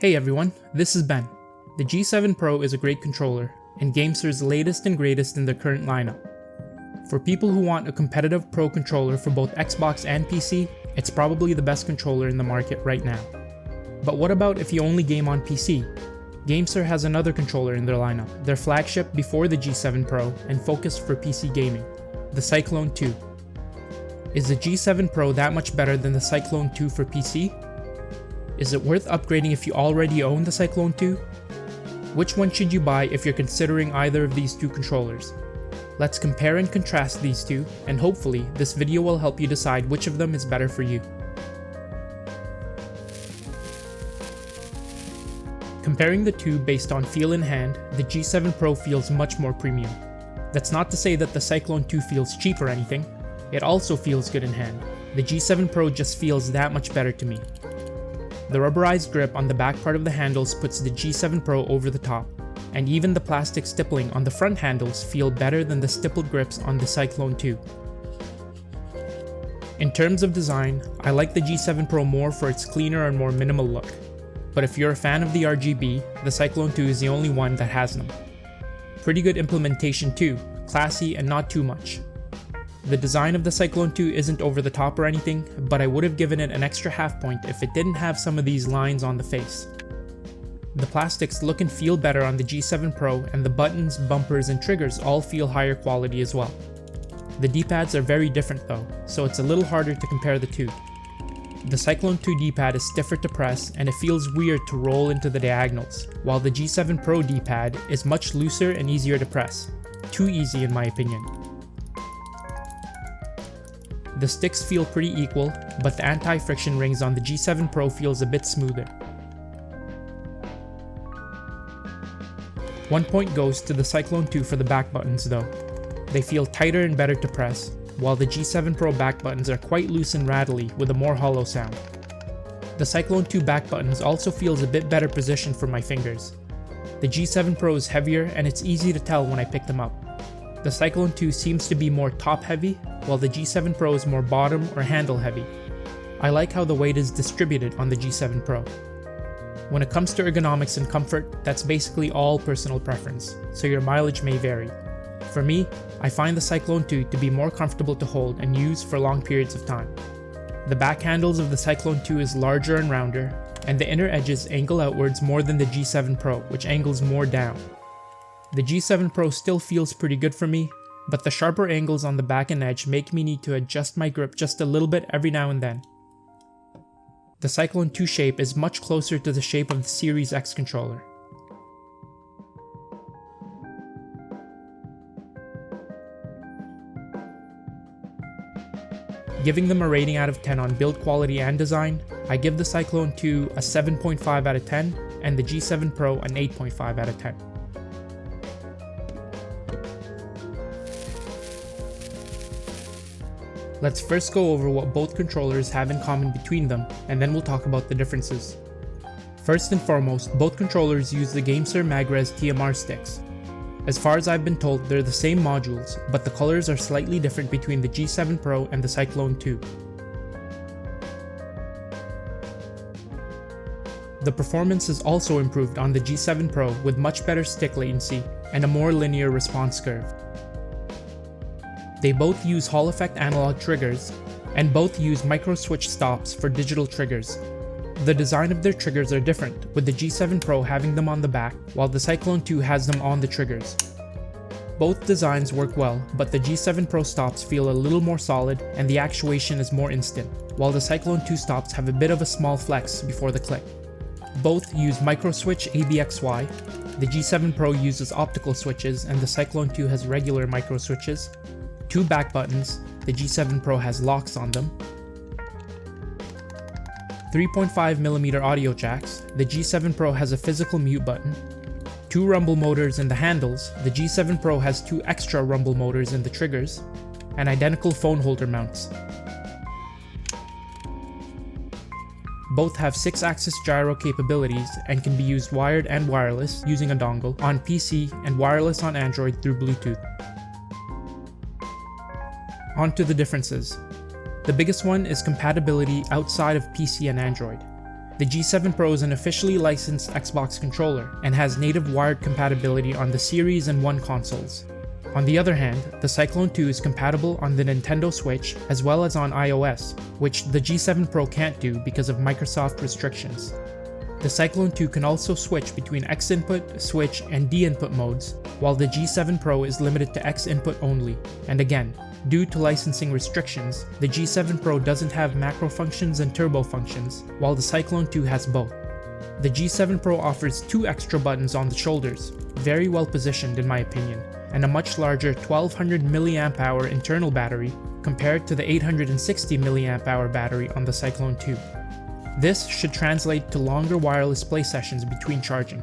Hey everyone, this is Ben. The G7 Pro is a great controller, and Gamesir's latest and greatest in their current lineup. For people who want a competitive pro controller for both Xbox and PC, it's probably the best controller in the market right now. But what about if you only game on PC? Gamesir has another controller in their lineup, their flagship before the G7 Pro and focused for PC gaming, the Cyclone 2. Is the G7 Pro that much better than the Cyclone 2 for PC? Is it worth upgrading if you already own the Cyclone 2? Which one should you buy if you're considering either of these two controllers? Let's compare and contrast these two, and hopefully this video will help you decide which of them is better for you. Comparing the two based on feel in hand, the G7 Pro feels much more premium. That's not to say that the Cyclone 2 feels cheap or anything. It also feels good in hand. The G7 Pro just feels that much better to me. The rubberized grip on the back part of the handles puts the G7 Pro over the top, and even the plastic stippling on the front handles feel better than the stippled grips on the Cyclone 2. In terms of design, I like the G7 Pro more for its cleaner and more minimal look, but if you're a fan of the RGB, the Cyclone 2 is the only one that has them. Pretty good implementation too, classy and not too much. The design of the Cyclone 2 isn't over the top or anything, but I would have given it an extra half point if it didn't have some of these lines on the face. The plastics look and feel better on the G7 Pro, and the buttons, bumpers, and triggers all feel higher quality as well. The D-pads are very different though, so it's a little harder to compare the two. The Cyclone 2 D-pad is stiffer to press, and it feels weird to roll into the diagonals, while the G7 Pro D-pad is much looser and easier to press. Too easy in my opinion. The sticks feel pretty equal, but the anti-friction rings on the G7 Pro feels a bit smoother. 1 point goes to the Cyclone 2 for the back buttons though. They feel tighter and better to press, while the G7 Pro back buttons are quite loose and rattly with a more hollow sound. The Cyclone 2 back buttons also feels a bit better positioned for my fingers. The G7 Pro is heavier and it's easy to tell when I pick them up. The Cyclone 2 seems to be more top heavy, while the G7 Pro is more bottom or handle heavy. I like how the weight is distributed on the G7 Pro. When it comes to ergonomics and comfort, that's basically all personal preference, so your mileage may vary. For me, I find the Cyclone 2 to be more comfortable to hold and use for long periods of time. The back handles of the Cyclone 2 is larger and rounder, and the inner edges angle outwards more than the G7 Pro, which angles more down. The G7 Pro still feels pretty good for me, but the sharper angles on the back and edge make me need to adjust my grip just a little bit every now and then. The Cyclone 2 shape is much closer to the shape of the Series X controller. Giving them a rating out of 10 on build quality and design, I give the Cyclone 2 a 7.5 out of 10 and the G7 Pro an 8.5 out of 10. Let's first go over what both controllers have in common between them, and then we'll talk about the differences. First and foremost, both controllers use the Gamesir Magres TMR sticks. As far as I've been told, they're the same modules, but the colors are slightly different between the G7 Pro and the Cyclone 2. The performance is also improved on the G7 Pro with much better stick latency and a more linear response curve. They both use Hall effect analog triggers, and both use micro switch stops for digital triggers. The design of their triggers are different, with the G7 Pro having them on the back, while the Cyclone 2 has them on the triggers. Both designs work well, but the G7 Pro stops feel a little more solid and the actuation is more instant, while the Cyclone 2 stops have a bit of a small flex before the click. Both use micro switch ABXY. The G7 Pro uses optical switches and the Cyclone 2 has regular micro switches. 2 back buttons, the G7 Pro has locks on them. 3.5mm audio jacks, the G7 Pro has a physical mute button. 2 rumble motors in the handles, the G7 Pro has 2 extra rumble motors in the triggers, and identical phone holder mounts. Both have 6-axis gyro capabilities and can be used wired and wireless using a dongle on PC and wireless on Android through Bluetooth. On to the differences. The biggest one is compatibility outside of PC and Android. The G7 Pro is an officially licensed Xbox controller and has native wired compatibility on the Series and One consoles. On the other hand, the Cyclone 2 is compatible on the Nintendo Switch as well as on iOS, which the G7 Pro can't do because of Microsoft restrictions. The Cyclone 2 can also switch between X input, switch, and D input modes, while the G7 Pro is limited to X input only. And again, due to licensing restrictions, the G7 Pro doesn't have macro functions and turbo functions, while the Cyclone 2 has both. The G7 Pro offers 2 extra buttons on the shoulders, very well positioned in my opinion, and a much larger 1200 mAh internal battery compared to the 860 mAh battery on the Cyclone 2. This should translate to longer wireless play sessions between charging.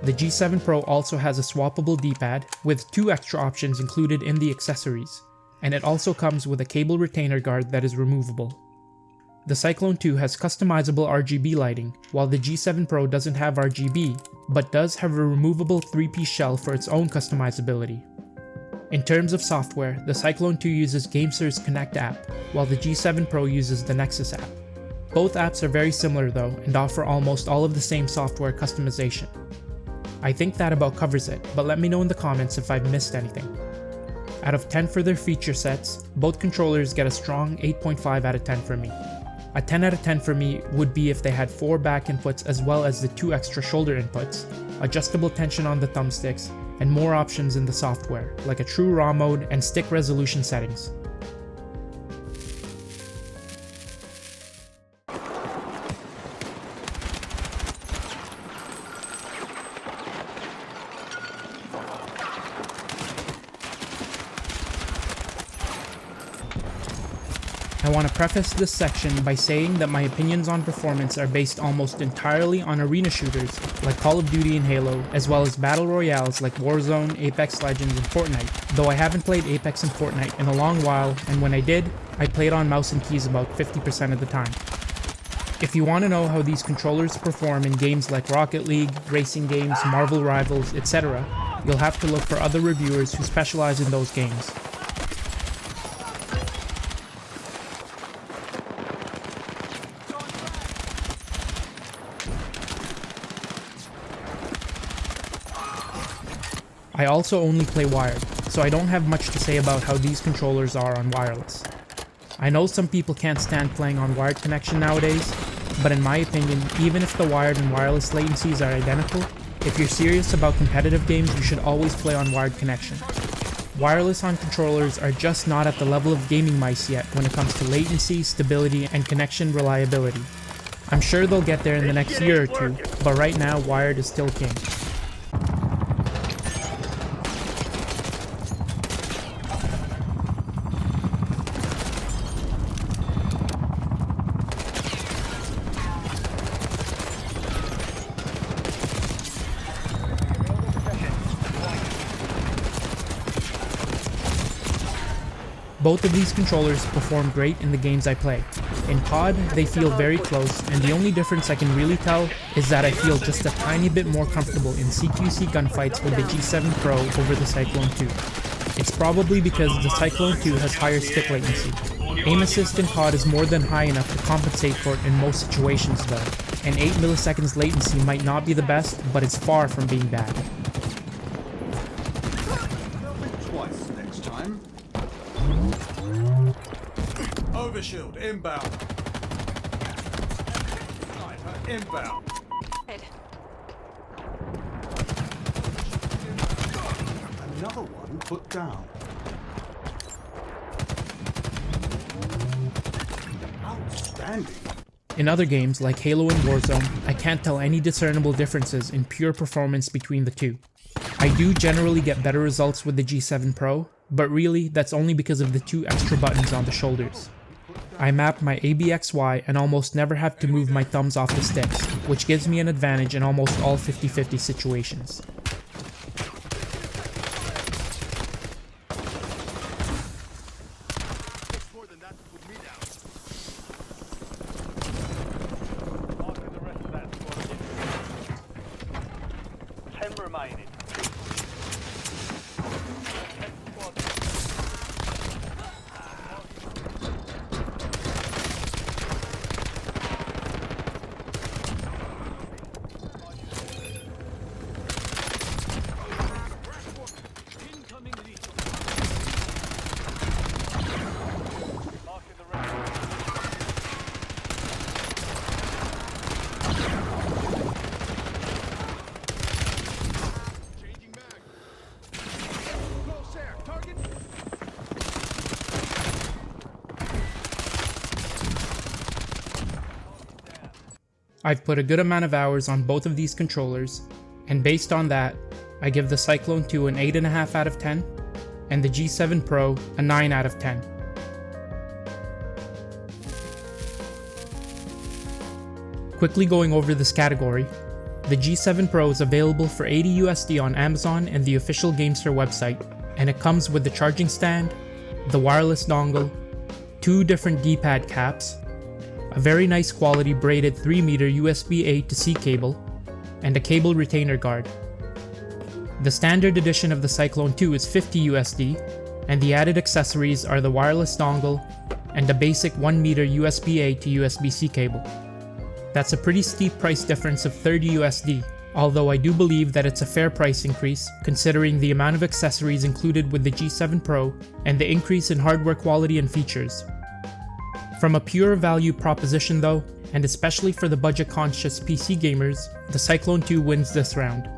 The G7 Pro also has a swappable D-pad with 2 extra options included in the accessories, and it also comes with a cable retainer guard that is removable. The Cyclone 2 has customizable RGB lighting, while the G7 Pro doesn't have RGB, but does have a removable 3-piece shell for its own customizability. In terms of software, the Cyclone 2 uses GameSir's Connect app, while the G7 Pro uses the Nexus app. Both apps are very similar though, and offer almost all of the same software customization. I think that about covers it, but let me know in the comments if I've missed anything. Out of 10 for their feature sets, both controllers get a strong 8.5 out of 10 for me. A 10 out of 10 for me would be if they had 4 back inputs as well as the 2 extra shoulder inputs, adjustable tension on the thumbsticks, and more options in the software, like a true RAW mode and stick resolution settings. I want to preface this section by saying that my opinions on performance are based almost entirely on arena shooters like Call of Duty and Halo, as well as battle royales like Warzone, Apex Legends, and Fortnite, though I haven't played Apex and Fortnite in a long while, and when I did, I played on mouse and keys about 50% of the time. If you want to know how these controllers perform in games like Rocket League, racing games, Marvel Rivals, etc., you'll have to look for other reviewers who specialize in those games. I also only play wired, so I don't have much to say about how these controllers are on wireless. I know some people can't stand playing on wired connection nowadays, but in my opinion, even if the wired and wireless latencies are identical, if you're serious about competitive games, you should always play on wired connection. Wireless on controllers are just not at the level of gaming mice yet when it comes to latency, stability, and connection reliability. I'm sure they'll get there in the next year or two, but right now wired is still king. Both of these controllers perform great in the games I play. In COD, they feel very close, and the only difference I can really tell is that I feel just a tiny bit more comfortable in CQC gunfights with the G7 Pro over the Cyclone 2. It's probably because the Cyclone 2 has higher stick latency. Aim assist in COD is more than high enough to compensate for it in most situations though, and 8 milliseconds latency might not be the best, but it's far from being bad. Twice next time. Overshield inbound. Sniper inbound. Another one put down. Outstanding. In other games like Halo and Warzone, I can't tell any discernible differences in pure performance between the two. I do generally get better results with the G7 Pro, but really that's only because of the 2 extra buttons on the shoulders. I map my ABXY and almost never have to move my thumbs off the sticks, which gives me an advantage in almost all 50-50 situations. I've put a good amount of hours on both of these controllers, and based on that, I give the Cyclone 2 an 8.5 out of 10, and the G7 Pro a 9 out of 10. Quickly going over this category, the G7 Pro is available for $80 USD on Amazon and the official GameStar website, and it comes with the charging stand, the wireless dongle, 2 different D-pad caps, a very nice quality braided 3-meter USB-A to C cable, and a cable retainer guard. The standard edition of the Cyclone 2 is $50 USD, and the added accessories are the wireless dongle and a basic 1-meter USB-A to USB-C cable. That's a pretty steep price difference of $30 USD, although I do believe that it's a fair price increase considering the amount of accessories included with the G7 Pro and the increase in hardware quality and features. From a pure value proposition though, and especially for the budget-conscious PC gamers, the Cyclone 2 wins this round.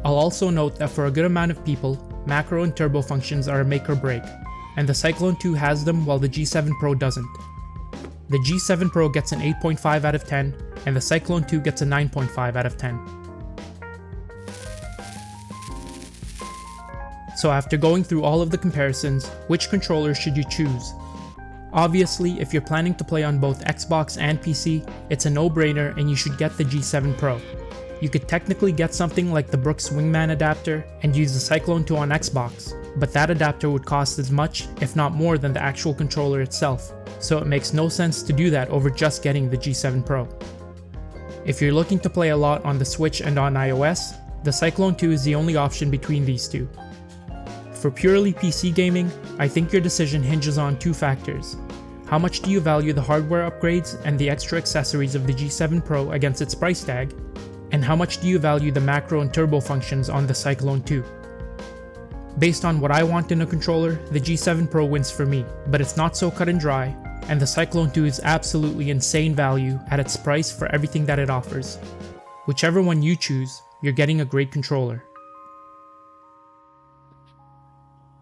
I'll also note that for a good amount of people, macro and turbo functions are a make or break, and the Cyclone 2 has them while the G7 Pro doesn't. The G7 Pro gets an 8.5 out of 10, and the Cyclone 2 gets a 9.5 out of 10. So after going through all of the comparisons, which controller should you choose? Obviously, if you're planning to play on both Xbox and PC, it's a no-brainer and you should get the G7 Pro. You could technically get something like the Brooks Wingman adapter and use the Cyclone 2 on Xbox, but that adapter would cost as much, if not more, than the actual controller itself, so it makes no sense to do that over just getting the G7 Pro. If you're looking to play a lot on the Switch and on iOS, the Cyclone 2 is the only option between these two. For purely PC gaming, I think your decision hinges on 2 factors. How much do you value the hardware upgrades and the extra accessories of the G7 Pro against its price tag? And how much do you value the macro and turbo functions on the Cyclone 2? Based on what I want in a controller, the G7 Pro wins for me, but it's not so cut and dry, and the Cyclone 2 is absolutely insane value at its price for everything that it offers. Whichever one you choose, you're getting a great controller.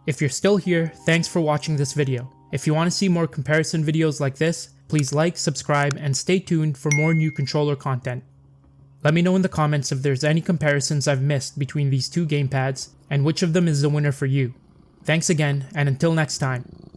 If you're still here, thanks for watching this video. If you want to see more comparison videos like this, please like, subscribe, and stay tuned for more new controller content. Let me know in the comments if there's any comparisons I've missed between these two gamepads and which of them is the winner for you. Thanks again, and until next time.